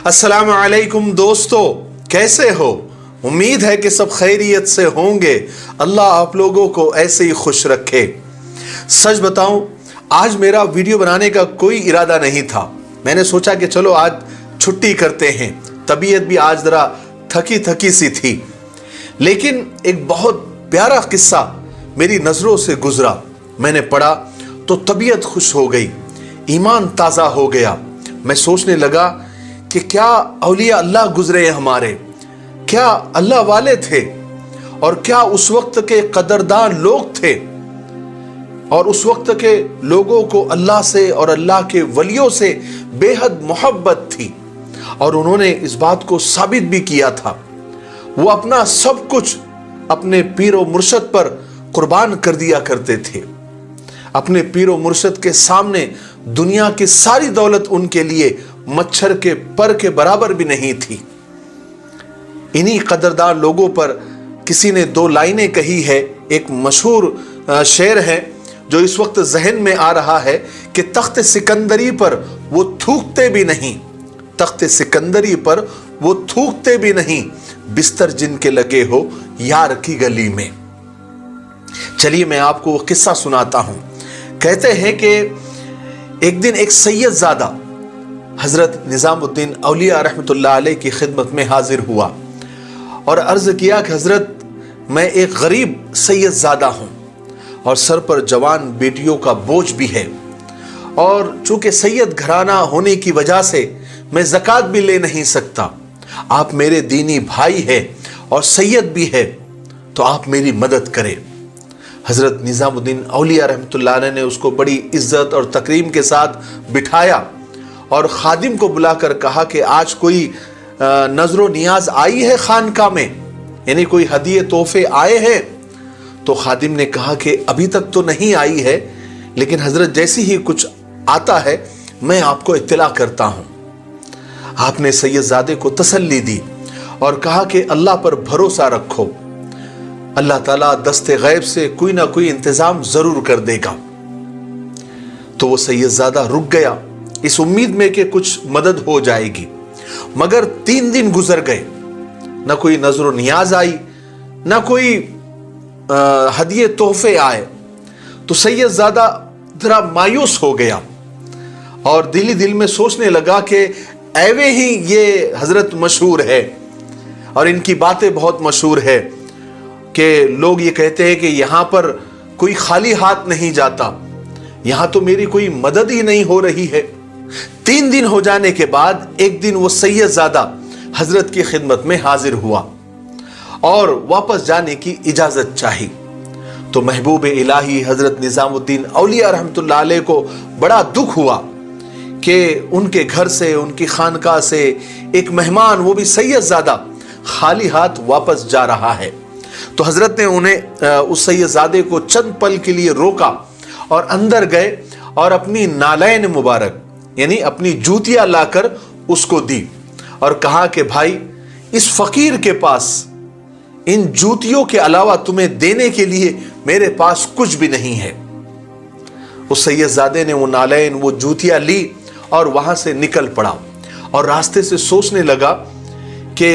अस्सलामु अलैकुम दोस्तों, कैसे हो? उम्मीद है कि सब खैरियत से होंगे। अल्लाह आप लोगों को ऐसे ही खुश रखे। सच बताऊं, आज मेरा वीडियो बनाने का कोई इरादा नहीं था। मैंने सोचा कि चलो आज छुट्टी करते हैं, तबीयत भी आज जरा थकी थकी सी थी। लेकिन एक बहुत प्यारा किस्सा मेरी नज़रों से गुजरा, मैंने पढ़ा तो तबीयत खुश हो गई, ईमान ताज़ा हो गया। मैं सोचने लगा कि क्या औलिया अल्लाह गुजरे हमारे, क्या अल्लाह वाले थे और क्या उस वक्त के कदरदान लोग थे, और उस वक्त के लोगों को अल्लाह से और अल्लाह के वलियों से बेहद मोहब्बत थी और उन्होंने इस बात को साबित भी किया था। वो अपना सब कुछ अपने पीर व मुर्शद पर कुर्बान कर दिया करते थे। अपने पीर व मुर्शद के सामने दुनिया की सारी दौलत उनके लिए मच्छर के पर के बराबर भी नहीं थी। इन्हीं कदरदार लोगों पर किसी ने दो लाइनें कही है। एक मशहूर शेर है जो इस वक्त जहन में आ रहा है कि तख्त सिकंदरी पर वो थूकते भी नहीं, तख्त सिकंदरी पर वो थूकते भी नहीं, बिस्तर जिनके लगे हो यार की गली में। चलिए मैं आपको वो किस्सा सुनाता हूं। कहते हैं कि एक दिन एक सैयद ज़ादा हजरत निजामुद्दीन औलिया रहमतुल्लाह अलैह की खिदमत में हाजिर हुआ और अर्ज किया कि हजरत, मैं एक गरीब सैयद ज़ादा हूँ और सर पर जवान बेटियों का बोझ भी है, और चूंकि सैयद घराना होने की वजह से मैं ज़कात भी ले नहीं सकता। आप मेरे दीनी भाई है और सैयद भी है, तो आप मेरी मदद करें। हजरत निजामुद्दीन औलिया रहमतुल्लाह अलैह ने उसको बड़ी इज्जत और तकरीम के साथ बिठाया और खादिम को बुलाकर कहा कि आज कोई नजरो नियाज आई है खानका में, यानी कोई हदिये तोहफे आए हैं? तो खादिम ने कहा कि अभी तक तो नहीं आई है, लेकिन हजरत जैसी ही कुछ आता है मैं आपको इत्तला करता हूं। आपने सैयदजादे को तसल्ली दी और कहा कि अल्लाह पर भरोसा रखो, अल्लाह ताला दस्ते गैब से कोई ना कोई इंतजाम जरूर कर देगा। तो वो सैयदजादा रुक गया इस उम्मीद में कि कुछ मदद हो जाएगी, मगर 3 दिन गुजर गए, ना कोई नजरो नियाज आई, ना कोई हदिये तोहफे आए। तो सैयदजादा जरा मायूस हो गया और दिल दिल में सोचने लगा कि ऐवे ही ये हजरत मशहूर है और इनकी बातें बहुत मशहूर है कि लोग ये कहते हैं कि यहाँ पर कोई खाली हाथ नहीं जाता, यहाँ तो मेरी कोई मदद ही नहीं हो रही है। 3 दिन हो जाने के बाद एक दिन वो सैयदजादा हजरत की खिदमत में हाजिर हुआ और वापस जाने की इजाजत चाही। तो महबूब इलाही हजरत निजामुद्दीन औलिया रहमतुल्लाह अलैह को बड़ा दुख हुआ कि उनके घर से, उनकी खानका से एक मेहमान, वो भी सैयदजादा, खाली हाथ वापस जा रहा है। तो हजरत ने उन्हें, उस सैयदजादे को चंद पल के लिए रोका और अंदर गए और अपनी नालैन मुबारक यानी अपनी जूतियां लाकर उसको दी और कहा कि भाई, इस फकीर के पास इन जूतियों के अलावा तुम्हें देने के लिए मेरे पास कुछ भी नहीं है। उस सैयदजादे ने वो नालैन, वो जूतियां ली और वहां से निकल पड़ा और रास्ते से सोचने लगा कि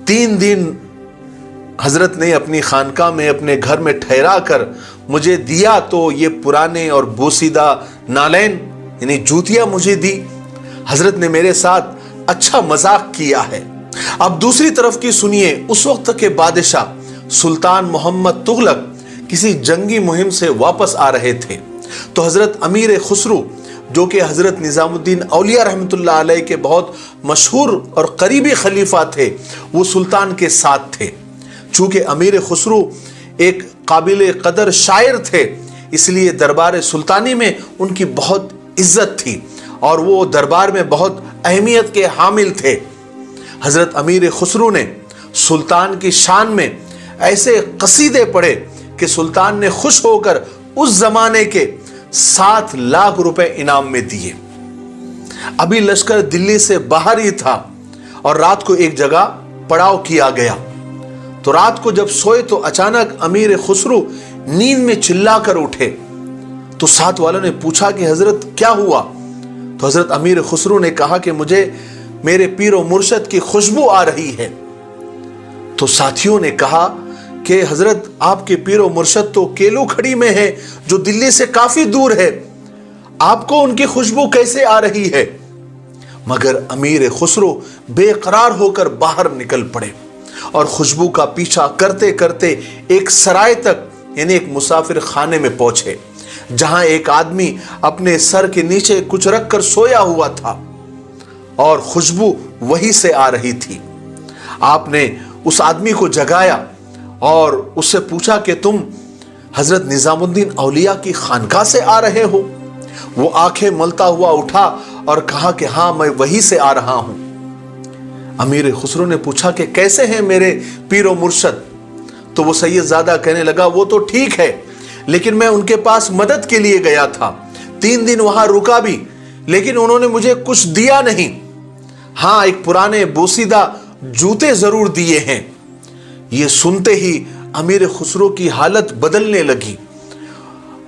3 दिन हजरत ने अपनी खानका में, अपने घर में ठहरा कर मुझे दिया तो ये पुराने और बोसीदा नालैन यानी जूतियां मुझे दी। हजरत ने मेरे साथ अच्छा मजाक किया है। अब दूसरी तरफ की सुनिए, उस वक्त के बादशाह सुल्तान मोहम्मद तुगलक किसी जंगी मुहिम से वापस आ रहे थे। तो हजरत अमीर खुसरू, जो कि हजरत निजामुद्दीन औलिया रहमतुल्लाह अलैह के बहुत मशहूर और करीबी खलीफा थे, वो सुल्तान के साथ थे। चूंकि अमीर खुसरू एक काबिल कदर शायर थे, इसलिए दरबार सुल्तानी में उनकी बहुत इज्जत थी और वो दरबार में बहुत अहमियत के हामिल थे। हजरत अमीर खुसरू ने सुल्तान की शान में ऐसे कसीदे पढ़े कि सुल्तान ने खुश होकर उस जमाने के 7 लाख रुपए इनाम में दिए। अभी लश्कर दिल्ली से बाहर ही था और रात को एक जगह पड़ाव किया गया। तो रात को जब सोए तो अचानक अमीर खुसरू नींद में चिल्लाकर उठे। तो साथ वालों ने पूछा कि हजरत क्या हुआ? तो हजरत अमीर खुसरू ने कहा कि मुझे मेरे पीरो मुर्शद की खुशबू आ रही है। तो साथियों ने कहा कि हजरत आपके पीरो मुर्शद तो केलू खड़ी में है, जो दिल्ली से काफी दूर है, आपको उनकी खुशबू कैसे आ रही है? मगर अमीर खुसरो बेकरार होकर बाहर निकल पड़े और खुशबू का पीछा करते करते एक सराय तक यानी एक मुसाफिर खाने में पहुंचे, जहां एक आदमी अपने सर के नीचे कुछ रख कर सोया हुआ था और खुशबू वहीं से आ रही थी। आपने उस आदमी को जगाया और उससे पूछा कि तुम हजरत निजामुद्दीन औलिया की खानका से आ रहे हो? वो आंखें मलता हुआ उठा और कहा कि हाँ, मैं वहीं से आ रहा हूं। अमीर खुसरो ने पूछा कि कैसे हैं मेरे पीरो मुर्शद? तो वो सैयदजादा कहने लगा, वो तो ठीक है, लेकिन मैं उनके पास मदद के लिए गया था, 3 दिन वहां रुका भी, लेकिन उन्होंने मुझे कुछ दिया नहीं। हाँ, एक पुराने बोसीदा जूते जरूर दिए हैं। ये सुनते ही अमीर खुसरो की हालत बदलने लगी।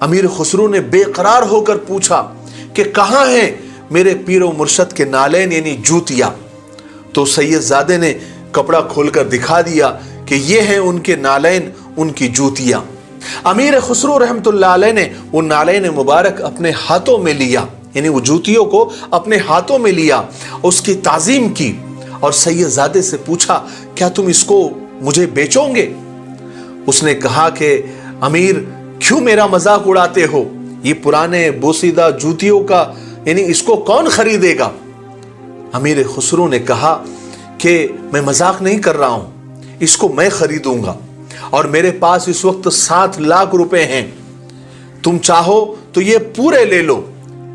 अमीर खुसरो ने बेकरार होकर पूछा कि कहां हैं मेरे पीरो मुर्शद के नालैन यानी जूतियां? तो सैयदजादे ने कपड़ा खोलकर दिखा दिया कि ये हैं उनके नालैन, उनकी जूतियां। अमीर खुसरो रहमतुल्लाह अलैह ने वो नालैन मुबारक अपने हाथों में लिया, यानी वो जूतियों को अपने हाथों में लिया, उसकी ताजीम की और सैयदजादे से पूछा, क्या तुम इसको मुझे बेचोगे? उसने कहा कि अमीर, क्यों मेरा मजाक उड़ाते हो? ये पुराने बोसीदा जूतियों का यानी इसको कौन खरीदेगा? अमीर खुसरो ने कहा कि मैं मजाक नहीं कर रहा हूं, इसको मैं खरीदूंगा और मेरे पास इस वक्त 7 लाख रुपए हैं। तुम चाहो तो ये पूरे ले लो,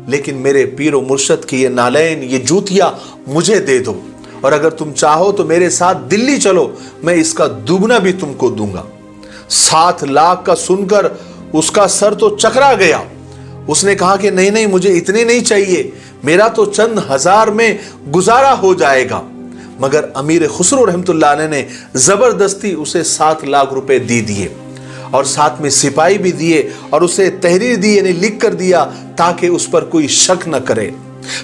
लेकिन मेरे पीरो मुर्शद की ये नालैन, ये जूतियां मुझे दे दो, और अगर तुम चाहो तो मेरे साथ दिल्ली चलो, मैं इसका दुगना भी तुमको दूंगा। 7 लाख का सुनकर उसका सर तो चकरा गया। उसने कहा कि नहीं नहीं, मुझे इतने नहीं चाहिए, मेरा तो चंद हजार में गुजारा हो जाएगा। मगर अमीर खुसरो रहमतुल्लाह अलैह ने जबरदस्ती उसे 7 लाख रुपए दे दिए और साथ में सिपाही भी दिए और उसे तहरीर दी, यानी लिख कर दिया, ताकि उस पर कोई शक न करे।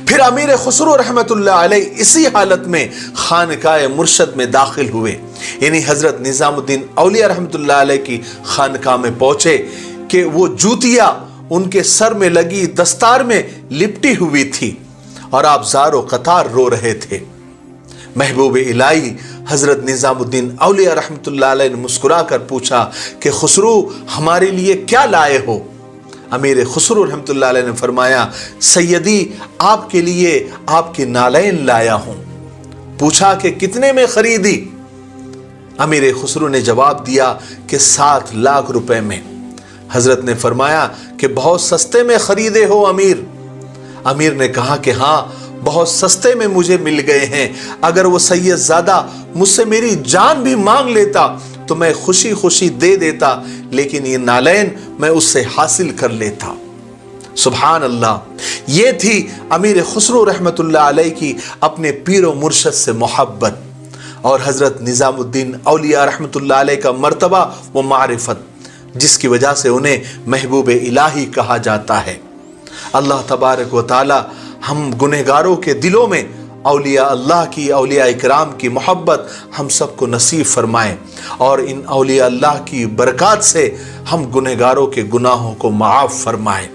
फिर अमीर खुसरो रहमतुल्लाह अलैह इसी हालत में खानकाए मुर्शद में दाखिल हुए, यानी हजरत निजामुद्दीन औलिया रहमतुल्लाह अलैह की खानका में पहुंचे कि वो जूतियां उनके सर में लगी दस्तार में लिपटी हुई थी और आप ज़ारो कतार रो रहे थे। महबूब इलाही हजरत निजामुद्दीन औलिया रहमतुल्लाह अलैह ने मुस्कुरा कर पूछा कि खुसरो, हमारे लिए क्या लाए हो? अमीर खुसरो रहमतुल्लाह अलैह ने फरमाया, सैयदी, आपके लिए आपकी नालैन लाया हूं। पूछा कि कितने में खरीदी? अमीर खुसरो ने जवाब दिया कि 7 लाख रुपए में। हजरत ने फरमाया कि बहुत सस्ते में खरीदे हो अमीर। अमीर ने कहा कि हाँ, बहुत सस्ते में मुझे मिल गए हैं। अगर वो सैयदजादा मुझसे मेरी जान भी मांग लेता तो मैं खुशी खुशी दे देता, लेकिन ये नालैन मैं उससे हासिल कर लेता। सुभान अल्लाह। ये थी अमीर खुसरो रहमतुल्लाह अलैह की अपने पीरो मुर्शद से मोहब्बत और हजरत निजामुद्दीन औलिया रहमतुल्लाह अलैह का मर्तबा व मारिफत, जिसकी वजह से उन्हें महबूब इलाही कहा जाता है। अल्लाह तबारक व तआला हम गुनहगारों के दिलों में औलिया अल्लाह की, औलिया इकराम की मोहब्बत हम सबको नसीब फरमाए और इन औलिया अल्लाह की बरकत से हम गुनहगारों के गुनाहों को माफ़ फरमाए।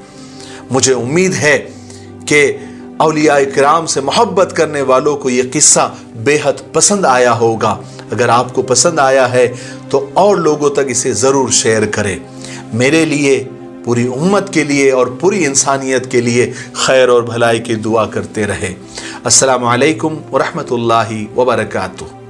मुझे उम्मीद है कि औलिया इकराम से मोहब्बत करने वालों को ये किस्सा बेहद पसंद आया होगा। अगर आपको पसंद आया है तो और लोगों तक इसे ज़रूर शेयर करें। मेरे लिए, पूरी उम्मत के लिए और पूरी इंसानियत के लिए खैर और भलाई की दुआ करते रहे। अस्सलामु अलैकुम व रहमतुल्लाहि व बरकातुहू।